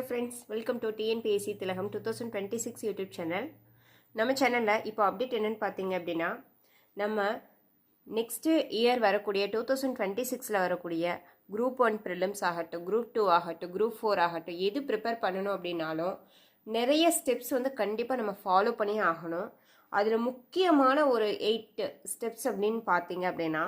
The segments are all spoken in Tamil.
Hello friends, welcome to TNPSC Tilagam 2026 YouTube channel. நம்ம சேனலில் இப்போ அப்டேட் என்னன்னு பார்த்தீங்க அப்படின்னா, நம்ம நெக்ஸ்ட் இயர் வரக்கூடிய 2026ல் வரக்கூடிய குரூப் 1 ப்ரிலிம்ஸ் ஆகட்டும், குரூப் 2 ஆகட்டும், குரூப் 4 ஆகட்டும், எது ப்ரிப்பேர் பண்ணணும் அப்படின்னாலும் நிறைய ஸ்டெப்ஸ் வந்து கண்டிப்பாக நம்ம ஃபாலோ பண்ணி ஆகணும். அதில் முக்கியமான ஒரு 8 ஸ்டெப்ஸ் அப்படின்னு பார்த்தீங்க அப்படின்னா,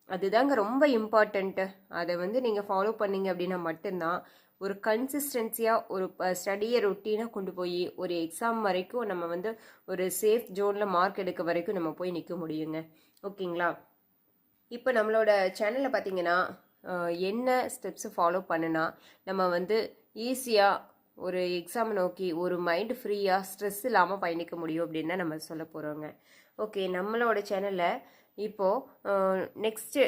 அதுதாங்க ரொம்ப இம்பார்ட்டண்ட்டு. அதை வந்து நீங்கள் ஃபாலோ பண்ணீங்க அப்படின்னா மட்டும்தான் ஒரு கன்சிஸ்டன்சியாக ஒரு ஸ்டடியை ரொட்டீனாக கொண்டு போய் ஒரு எக்ஸாம் வரைக்கும் நம்ம வந்து ஒரு சேஃப் ஜோனில் மார்க் எடுக்க வரைக்கும் நம்ம போய் நிற்க முடியுங்க. ஓகேங்களா? இப்போ நம்மளோட சேனலில் பார்த்தீங்கன்னா என்ன ஸ்டெப்ஸை ஃபாலோ பண்ணுனா நம்ம வந்து ஈஸியாக ஒரு எக்ஸாம் நோக்கி ஒரு மைண்டு ஃப்ரீயாக ஸ்ட்ரெஸ் இல்லாமல் பயணிக்க முடியும் அப்படின்னு தான் நம்ம சொல்ல போகிறோங்க. ஓகே, நம்மளோட சேனலில் இப்போது நெக்ஸ்ட்டு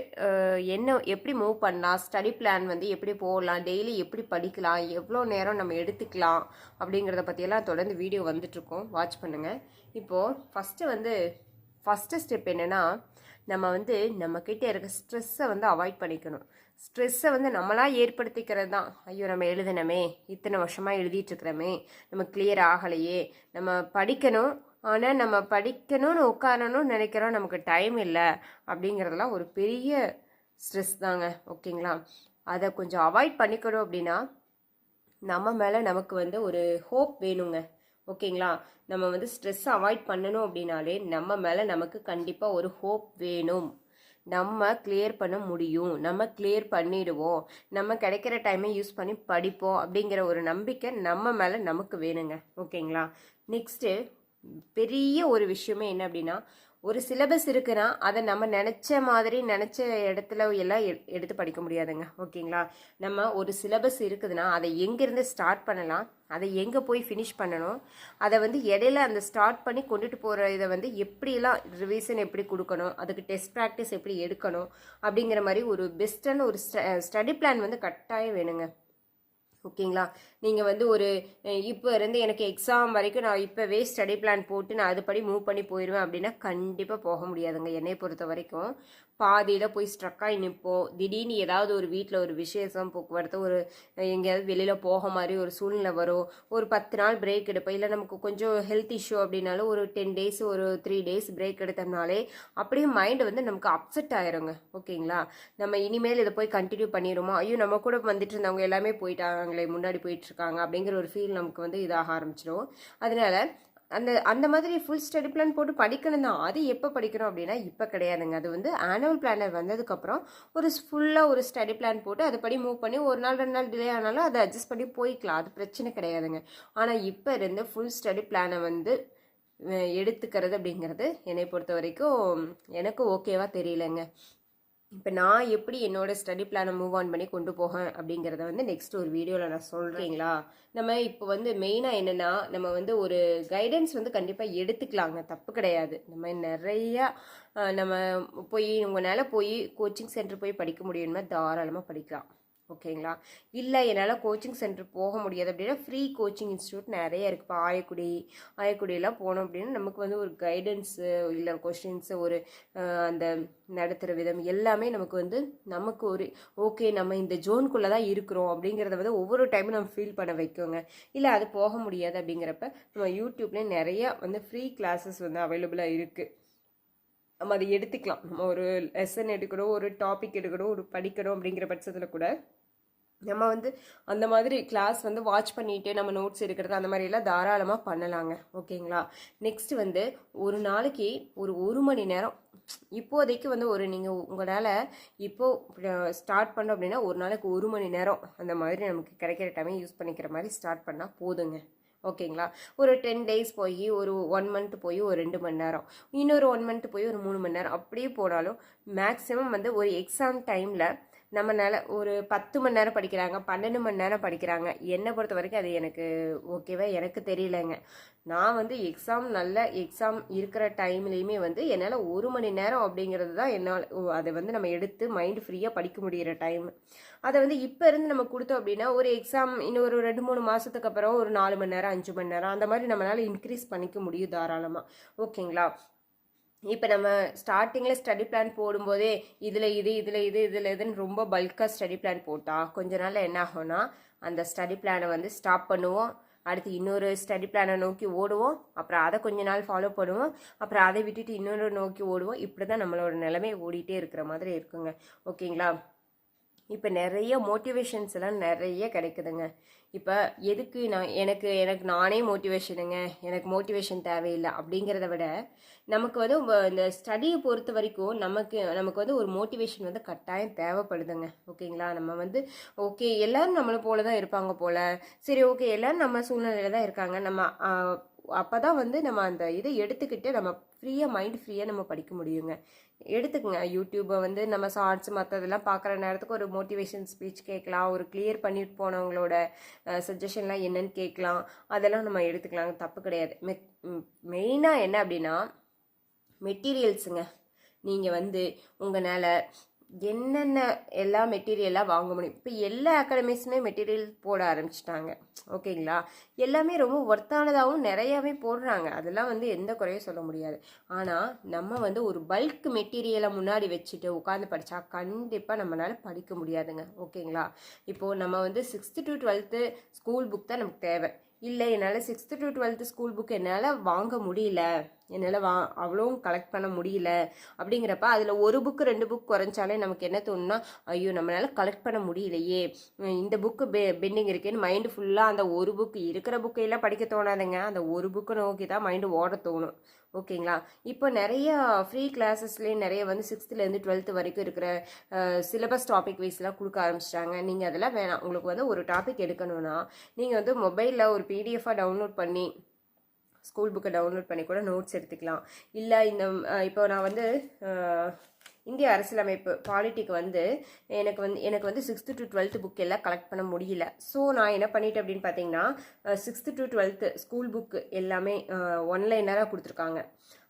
என்ன எப்படி மூவ் பண்ணலாம், ஸ்டடி பிளான் வந்து எப்படி போடலாம், டெய்லி எப்படி படிக்கலாம், எவ்வளோ நேரம் நம்ம எடுத்துக்கலாம் அப்படிங்கிறத பற்றியெல்லாம் தொடர்ந்து வீடியோ வந்துட்ருக்கோம், வாட்ச் பண்ணுங்கள். இப்போது ஃபஸ்ட்டு ஸ்டெப் என்னென்னா, நம்ம வந்து நம்மக்கிட்ட இருக்க ஸ்ட்ரெஸ்ஸை வந்து அவாய்ட் பண்ணிக்கணும். ஸ்ட்ரெஸ்ஸை வந்து நம்மளாக ஏற்படுத்திக்கிறது தான். ஐயோ நம்ம எழுதணுமே, இத்தனை வருஷமாக எழுதிட்டுருக்குறோமே, நம்ம கிளியர் ஆகலையே, நம்ம படிக்கணும், ஆனால் நம்ம படிக்கணும்னு உட்காரணும்னு நினைக்கிறோம், நமக்கு டைம் இல்லை அப்படிங்கிறதெல்லாம் ஒரு பெரிய ஸ்ட்ரெஸ் தாங்க. ஓகேங்களா? அதை கொஞ்சம் அவாய்ட் பண்ணிக்கணும் அப்படின்னா நம்ம மேலே நமக்கு வந்து ஒரு ஹோப் வேணுங்க. ஓகேங்களா? நம்ம வந்து ஸ்ட்ரெஸ்ஸை அவாய்ட் பண்ணணும் அப்படின்னாலே நம்ம மேலே நமக்கு கண்டிப்பாக ஒரு ஹோப் வேணும். நம்ம கிளியர் பண்ண முடியும், நம்ம கிளியர் பண்ணிடுவோம், நம்ம கிடைக்கிற டைமை யூஸ் பண்ணி படிப்போம் அப்படிங்கிற ஒரு நம்பிக்கை நம்ம மேலே நமக்கு வேணுங்க. ஓகேங்களா? நெக்ஸ்ட்டு பெரிய ஒரு விஷயமே என்ன அப்படின்னா, ஒரு சிலபஸ் இருக்குன்னா அதை நம்ம நினச்ச மாதிரி நினச்ச இடத்துல எல்லாம் எடுத்து படிக்க முடியாதுங்க. ஓகேங்களா? நம்ம ஒரு சிலபஸ் இருக்குதுன்னா அதை எங்கேருந்து ஸ்டார்ட் பண்ணலாம், அதை எங்கே போய் ஃபினிஷ் பண்ணணும், அதை வந்து இடையில அந்த ஸ்டார்ட் பண்ணி கொண்டுட்டு போகிற இதை வந்து எப்படிலாம் ரிவிஷன் எப்படி கொடுக்கணும், அதுக்கு டெஸ்ட் ப்ராக்டிஸ் எப்படி எடுக்கணும் அப்படிங்கிற மாதிரி ஒரு பெஸ்ட்டான ஒரு ஸ்டடி பிளான் வந்து கட்டாயம் வேணுங்க. ஓகேங்களா? நீங்கள் வந்து ஒரு இப்போ இருந்து எனக்கு எக்ஸாம் வரைக்கும் நான் இப்போவே ஸ்டடி பிளான் போட்டு நான் அதுபடி மூவ் பண்ணி போயிடுவேன் அப்படின்னா கண்டிப்பாக போக முடியாதுங்க. என்னை பொறுத்த வரைக்கும் பாதியில் போய் ஸ்ட்ரக்காகி நிற்போம். திடீர்னு ஏதாவது ஒரு வீட்டில் ஒரு விசேஷம், போக்குவரத்து, ஒரு எங்கேயாவது வெளியில் போக மாதிரி ஒரு சூழ்நிலை வரும். ஒரு 10 நாள் பிரேக் எடுப்போம். இல்லை நமக்கு கொஞ்சம் ஹெல்த் இஷ்யூ அப்படின்னாலும் ஒரு 10 டேஸ் ஒரு 3 டேஸ் பிரேக் எடுத்தோம்னாலே அப்படியே மைண்டு வந்து நமக்கு அப்செட் ஆயிருங்க. ஓகேங்களா? நம்ம இனிமேல் இதை போய் கண்டினியூ பண்ணிடுமோ, ஐயோ நம்ம கூட வந்துட்டு இருந்தவங்க எல்லாமே போயிட்டாங்களே, முன்னாடி போயிட்டுருக்காங்க அப்படிங்கிற ஒரு ஃபீல் நமக்கு வந்து இதாக ஆரம்பிச்சிடும். அதனால அந்த மாதிரி ஃபுல் ஸ்டடி பிளான் போட்டு படிக்கணும் தான். அது எப்போ படிக்கணும் அப்படின்னா இப்போ கிடையாதுங்க. அது வந்து ஆனுவல் பிளானர் வந்ததுக்கப்புறம் ஒரு ஃபுல்லாக ஒரு ஸ்டடி பிளான் போட்டு அதுபடி மூவ் பண்ணி 1 நாள் 2 நாள் டிலே ஆனாலும் அதை அட்ஜஸ்ட் பண்ணி போய்க்கலாம், அது பிரச்சனை கிடையாதுங்க. ஆனால் இப்போ இருந்து ஃபுல் ஸ்டடி பிளானை வந்து எடுத்துக்கிறது அப்படிங்கிறது என்னை பொறுத்த வரைக்கும் எனக்கு ஓகேவா தெரியலைங்க. இப்போ நான் எப்படி என்னோட ஸ்டடி பிளானை மூவ் ஆன் பண்ணி கொண்டு போகேன் அப்படிங்கிறத வந்து நெக்ஸ்ட் ஒரு வீடியோவில் நான் சொல்கிறீங்களா. நம்ம இப்போ வந்து மெயினாக என்னென்னா, நம்ம வந்து ஒரு கைடன்ஸ் வந்து கண்டிப்பாக எடுத்துக்கலாங்க, தப்பு கிடையாது. நம்ம நிறையா நம்ம போய் உங்களால் போய் கோச்சிங் சென்டர் போய் படிக்க முடியும்னா தாராளமாக படிக்கலாம். ஓகேங்களா? இல்லை என்னால் கோச்சிங் சென்டர் போக முடியாது அப்படின்னா ஃப்ரீ கோச்சிங் இன்ஸ்டியூட் நிறைய இருக்குது. இப்போ ஆயக்குடியெல்லாம் போனோம் அப்படின்னா நமக்கு வந்து ஒரு கைடன்ஸு, இல்லை கொஸ்டின்ஸு, ஒரு அந்த நடத்துகிற விதம் எல்லாமே நமக்கு வந்து நமக்கு ஒரு ஓகே நம்ம இந்த ஜோனுக்குள்ளே தான் இருக்கிறோம் அப்படிங்கிறத வந்து ஒவ்வொரு டைமும் நம்ம ஃபீல் பண்ண வைக்கோங்க. இல்லை அது போக முடியாது அப்படிங்கிறப்ப நம்ம யூடியூப்லேயே நிறையா வந்து ஃப்ரீ கிளாஸஸ் வந்து அவைலபிளாக இருக்குது. நம்ம அதை எடுத்துக்கலாம். நம்ம ஒரு லெசன் எடுக்கணும், ஒரு டாபிக் எடுக்கணும், ஒரு படிக்கணும் அப்படிங்கிற பட்சத்தில் கூட நம்ம வந்து அந்த மாதிரி கிளாஸ் வந்து வாட்ச் பண்ணிவிட்டு நம்ம நோட்ஸ் எடுக்கிறது அந்த மாதிரிலாம் தாராளமாக பண்ணலாங்க. ஓகேங்களா? நெக்ஸ்ட் வந்து ஒரு நாளைக்கு ஒரு மணி நேரம் இப்போதைக்கு வந்து நீங்கள் உங்களால் இப்போது ஸ்டார்ட் பண்ணோம் அப்படின்னா ஒரு நாளைக்கு 1 மணி நேரம் அந்த மாதிரி நமக்கு கிடைக்கிற டைமை யூஸ் பண்ணிக்கிற மாதிரி ஸ்டார்ட் பண்ணால் போதுங்க. ஓகேங்களா? ஒரு 10 டேஸ் போய் ஒரு 1 மந்த் போய் ஒரு 2 மணி நேரம், இன்னொரு 1 மந்த் போய் ஒரு 3 மணி நேரம், அப்படியே போனாலும் மேக்ஸிமம் வந்து ஒரு எக்ஸாம் டைமில் நம்மளால் ஒரு 10 மணி நேரம் படிக்கிறாங்க, 12 மணி நேரம் படிக்கிறாங்க. என்னை பொறுத்த வரைக்கும் அது எனக்கு ஓகேவா எனக்கு தெரியலைங்க. நான் வந்து நல்ல எக்ஸாம் இருக்கிற டைம்லேயுமே வந்து என்னால் 1 மணி நேரம் அப்படிங்கிறது தான் என்னால் அதை வந்து நம்ம எடுத்து மைண்டு ஃப்ரீயாக படிக்க முடிகிற டைம். அதை வந்து இப்போ இருந்து நம்ம கொடுத்தோம் அப்படின்னா ஒரு எக்ஸாம் இன்னும் ஒரு 2-3 மாதத்துக்கு அப்புறம் ஒரு 4 மணி நேரம் 5 மணி நேரம் அந்த மாதிரி நம்மளால் இன்க்ரீஸ் பண்ணிக்க முடியும் தாராளமாக. ஓகேங்களா? இப்போ நம்ம ஸ்டார்டிங்கில் ஸ்டடி பிளான் போடும்போதே இதில் இதுன்னு ரொம்ப பல்காக ஸ்டடி பிளான் போட்டால் கொஞ்ச நாள் என்ன ஆகும்னா அந்த ஸ்டடி பிளானை வந்து ஸ்டாப் பண்ணுவோம், அடுத்து இன்னொரு ஸ்டடி பிளானை நோக்கி ஓடுவோம், அப்புறம் அதை கொஞ்ச நாள் ஃபாலோ பண்ணுவோம், அப்புறம் அதை விட்டுட்டு இன்னொரு நோக்கி ஓடுவோம். இப்படி தான் நம்மளோட நிலைமை ஓடிட்டே இருக்கிற மாதிரி இருக்குங்க. ஓகேங்களா? இப்போ நிறைய மோட்டிவேஷன்ஸ் எல்லாம் நிறைய கிடைக்குதுங்க. இப்போ எதுக்கு எனக்கு நானே மோட்டிவேஷனுங்க, எனக்கு மோட்டிவேஷன் தேவையில்லை அப்படிங்கிறத விட நமக்கு வந்து இந்த ஸ்டடியை பொறுத்த வரைக்கும் நமக்கு வந்து ஒரு மோட்டிவேஷன் வந்து கட்டாயம் தேவைப்படுதுங்க. ஓகேங்களா? நம்ம வந்து ஓகே எல்லாரும் நம்மளை போல தான் இருப்பாங்க போல, சரி ஓகே எல்லாரும் நம்ம சூழ்நிலையில தான் இருக்காங்க, நம்ம அப்போ தான் வந்து நம்ம அந்த இதை எடுத்துக்கிட்டு நம்ம மைண்ட் ஃப்ரீயாக நம்ம படிக்க முடியுங்க. எடுத்துக்கங்க யூடியூப்பை வந்து நம்ம ஷார்ட்ஸ் மற்றதெல்லாம் பார்க்குற நேரத்துக்கு ஒரு மோட்டிவேஷன் ஸ்பீச் கேட்கலாம், ஒரு கிளியர் பண்ணிட்டு போனவங்களோட சஜஷன்லாம் என்னன்னு கேட்கலாம், அதெல்லாம் நம்ம எடுத்துக்கலாங்க, தப்பு கிடையாது. மெயினாக என்ன அப்படின்னா மெட்டீரியல்ஸுங்க. நீங்கள் வந்து உங்களால் என்னென்ன எல்லா மெட்டீரியலாக வாங்க முடியும். இப்போ எல்லா அகாடமிஸுமே மெட்டீரியல் போட ஆரம்பிச்சிட்டாங்க. ஓகேங்களா? எல்லாமே ரொம்ப ஒர்த்தானதாகவும் நிறையாவே போடுறாங்க, அதெல்லாம் வந்து எந்த குறையும் சொல்ல முடியாது. ஆனால் நம்ம வந்து ஒரு பல்க் மெட்டீரியலை முன்னாடி வச்சுட்டு உட்காந்து படித்தா கண்டிப்பாக நம்மளால் படிக்க முடியாதுங்க. ஓகேங்களா? இப்போது நம்ம வந்து 6th to 12th school book தான் நமக்கு தேவை. இல்லை என்னால் 6th to 12th school book என்னால் வாங்க முடியல, என்னால் அவ்வளோவும் கலெக்ட் பண்ண முடியல அப்படிங்கிறப்ப அதில் ஒரு புக்கு 2 புக் குறைஞ்சாலே நமக்கு என்ன தோணுன்னா, ஐயோ நம்மளால் கலெக்ட் பண்ண முடியலையே, இந்த புக்கு பெண்டிங் இருக்கேன்னு மைண்டு ஃபுல்லாக அந்த ஒரு புக்கு இருக்கிற புக்கையெல்லாம் படிக்க தோணாதுங்க, அந்த ஒரு புக்கை நோக்கி தான் மைண்டு ஓட தோணும். ஓகேங்களா? இப்போ நிறைய ஃப்ரீ கிளாஸஸ்லேயே நிறைய வந்து 6th-லேருந்து 12th வரைக்கும் இருக்கிற சிலபஸ் டாபிக் வைஸ்லாம் கொடுக்க ஆரம்பிச்சிட்டாங்க. நீங்கள் அதெல்லாம் வேணாம், உங்களுக்கு வந்து ஒரு டாபிக் எடுக்கணும்னா நீங்கள் வந்து மொபைலில் ஒரு பிடிஎஃபாக டவுன்லோட் பண்ணி ஸ்கூல் புக்கை டவுன்லோட் பண்ணி கூட நோட்ஸ் எடுத்துக்கலாம். இல்லை இப்போ நான் வந்து இந்திய அரசியலமைப்பு பாலிட்டிக்கு வந்து எனக்கு வந்து 6th to 12th புக் எல்லாம் கலெக்ட் பண்ண முடியல. ஸோ நான் என்ன பண்ணிட்டேன் அப்படின்னு பார்த்தீங்கன்னா 6th to 12th school book எல்லாமே ஒன்லைனராக கொடுத்துருக்காங்க.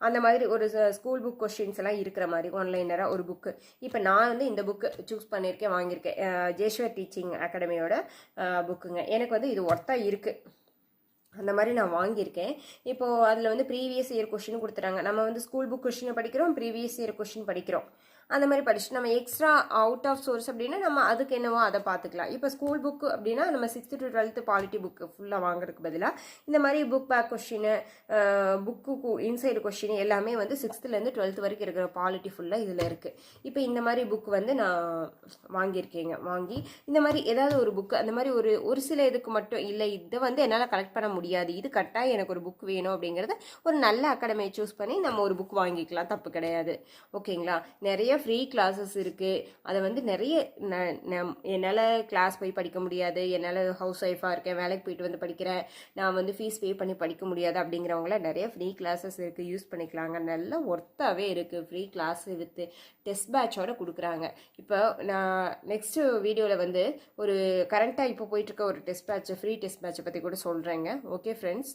அந்த மாதிரி ஒரு ஸ்கூல் புக் கொஸ்டின்ஸ் எல்லாம் இருக்கிற மாதிரி ஒன்லைனராக ஒரு புக்கு. இப்போ நான் வந்து இந்த புக்கு சூஸ் பண்ணியிருக்கேன், வாங்கியிருக்கேன், ஜேஷ்வர் டீச்சிங் அகாடமியோட புக்குங்க. எனக்கு வந்து இது ஒர்த்தாக இருக்குது, அந்த மாதிரி நான் வாங்கியிருக்கேன். இப்போது அதில் வந்து ப்ரீவியஸ் இயர் கொஷின் கொடுத்துறாங்க. நம்ம வந்து ஸ்கூல் புக் கொஷினை படிக்கிறோம், ப்ரீவியஸ் இயர் கொஷின் படிக்கிறோம். அந்த மாதிரி படிச்சுட்டு நம்ம எக்ஸ்ட்ரா அவுட் ஆஃப் சோர்ஸ் அப்படின்னா நம்ம அதுக்கு என்னவோ அதை பார்த்துக்கலாம். இப்போ ஸ்கூல் புக்கு அப்படின்னா நம்ம 6th to 12th polity book ஃபுல்லாக வாங்குறதுக்கு பதிலாக இந்த மாதிரி book back question, book inside question எல்லாமே வந்து 6th-லேருந்து 12th வரைக்கும் இருக்கிற பாலிட்டி ஃபுல்லாக இதில் இருக்குது. இப்போ இந்த மாதிரி புக் வந்து நான் வாங்கியிருக்கேங்க. வாங்கி இந்த மாதிரி ஏதாவது ஒரு புக்கு அந்த மாதிரி ஒரு சில இதுக்கு மட்டும் இல்லை, இதை வந்து என்னால் கலெக்ட் பண்ண முடியாது, இது கரெக்டாக எனக்கு ஒரு புக் வேணும் அப்படிங்கிறத ஒரு நல்ல அகாடமியை சூஸ் பண்ணி நம்ம ஒரு புக் வாங்கிக்கலாம், தப்பு கிடையாது. ஓகேங்களா? நிறைய ஃப்ரீ கிளாஸஸ் இருக்குது. அதை வந்து நிறைய என்னால் கிளாஸ் போய் படிக்க முடியாது, என்னால் ஹவுஸ் ஒய்ஃபாக இருக்கேன், வேலைக்கு போயிட்டு வந்து படிக்கிறேன், நான் வந்து ஃபீஸ் பே பண்ணி படிக்க முடியாது அப்படிங்கிறவங்கள நிறைய ஃப்ரீ கிளாஸஸ் இருக்குது, யூஸ் பண்ணிக்கலாங்க. நல்ல ஒர்த்தாகவே இருக்குது. ஃப்ரீ கிளாஸ் வித் டெஸ்ட் பேட்சோடு கொடுக்குறாங்க. இப்போ நான் நெக்ஸ்ட்டு வீடியோவில் வந்து ஒரு கரண்ட்டாக இப்போ போயிட்டுருக்க ஒரு டெஸ்ட் பேட்ச், ஃப்ரீ டெஸ்ட் பேட்சை பற்றி கூட சொல்கிறேங்க. ஓகே ஃப்ரெண்ட்ஸ்,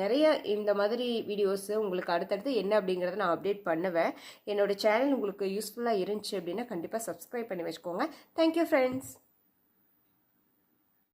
நிறைய இந்த மாதிரி வீடியோஸ் உங்களுக்கு அடுத்தடுத்து என்ன அப்படிங்கிறத நான் அப்டேட் பண்ணுவேன். என்னோட சேனல் உங்களுக்கு யூஸ்ஃபுல்லாக இருந்துச்சு அப்படின்னா கண்டிப்பாக சப்ஸ்கிரைப் பண்ணி வச்சுக்கோங்க. Thank you friends.